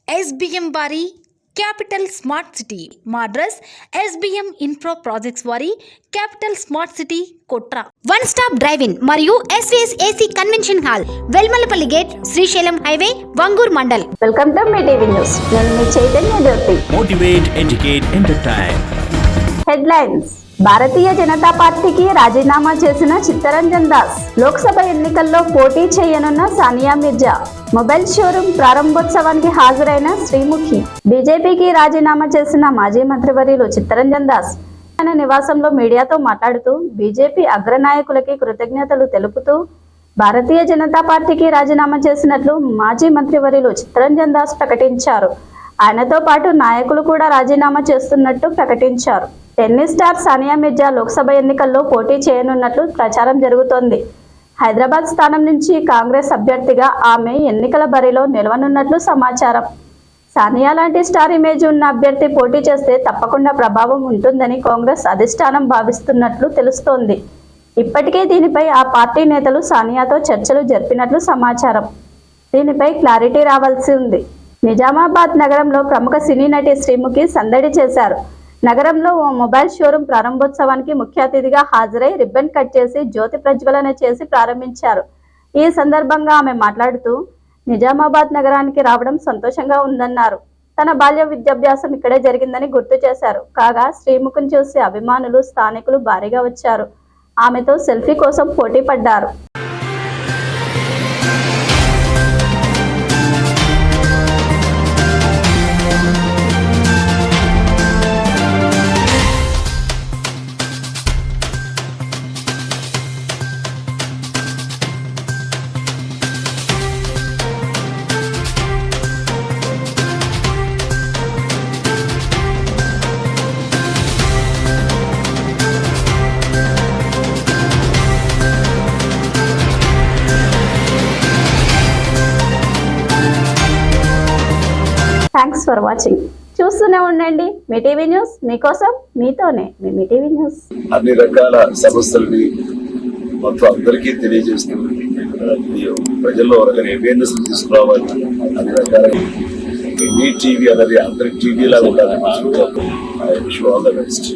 SBM వారి capital smart city మా address SBM infra projects వారి capital smart city Kotra one stop drive in మరియు SVS AC convention hall Velmalapalli gate Srisailam highway Vangoor mandal. Welcome to మీ TV news. నేను మీ Chaitanya Jyothi. Motivate, educate, entertain. Headlines. Bharatiya Janata పార్టీకి రాజీనామా చేసిన చిత్తరంజన్ దాస్. లోక్సభ ఎన్నికల్లో పోటీ చేయనున్న సానియా మిర్జా. మొబైల్ షోరూం ప్రారంభోత్సవానికి హాజరైన శ్రీముఖి. బీజేపీకి రాజీనామా చేసిన మాజీ మంత్రివర్యులు చిత్తరంజన్ దాస్ ఆయన నివాసంలో మీడియాతో మాట్లాడుతూ బీజేపీ అగ్రనాయకులకి కృతజ్ఞతలు తెలుపుతూ భారతీయ జనతా పార్టీకి రాజీనామా చేసినట్లు మాజీ మంత్రివర్యులు చిత్తరంజన్ దాస్ ప్రకటించారు. ఆయనతో పాటు నాయకులు కూడా రాజీనామా చేస్తున్నట్టు ప్రకటించారు. టెన్నిస్ స్టార్ సానియా మిర్జా లోక్సభ ఎన్నికల్లో పోటీ చేయనున్నట్లు ప్రచారం జరుగుతోంది. హైదరాబాద్ స్థానం నుంచి కాంగ్రెస్ అభ్యర్థిగా ఆమె ఎన్నికల బరిలో నిలవనున్నట్లు సమాచారం. సానియా లాంటి స్టార్ ఇమేజ్ ఉన్న అభ్యర్థి పోటీ చేస్తే తప్పకుండా ప్రభావం ఉంటుందని కాంగ్రెస్ అధిష్టానం భావిస్తున్నట్లు తెలుస్తోంది. ఇప్పటికే దీనిపై ఆ పార్టీ నేతలు సానియాతో చర్చలు జరిపినట్లు సమాచారం. దీనిపై క్లారిటీ రావాల్సి ఉంది. నిజామాబాద్ నగరంలో ప్రముఖ సినీ నటి శ్రీముఖి సందడి చేశారు. నగరంలో ఓ మొబైల్ షోరూం ప్రారంభోత్సవానికి ముఖ్య అతిథిగా హాజరై రిబ్బన్ కట్ చేసి జ్యోతి ప్రజ్వలన చేసి ప్రారంభించారు. ఈ సందర్భంగా ఆమె మాట్లాడుతూ నిజామాబాద్ నగరానికి రావడం సంతోషంగా ఉందన్నారు. తన బాల్య విద్యాభ్యాసం ఇక్కడే జరిగిందని గుర్తు చేశారు. కాగా శ్రీముఖిని చూసి అభిమానులు, స్థానికులు భారీగా వచ్చారు. ఆమెతో సెల్ఫీ కోసం పోటీ పడ్డారు. Thanks for watching. చూస్తూనే ఉండండి మీ టీవీ న్యూస్. మీకోసం మీతోనే మీ టీవీ న్యూస్. అన్ని రకాల సమస్యలని మొత్తం అందరికీ తెలియజేస్తూ ప్రజల్లో ఒక అవేర్నెస్ తీసుకురావాలి. అన్ని రకాల మీ టీవీ అనేది అందరి టీవీ లాగా ఉండాలి. I wish you all the best.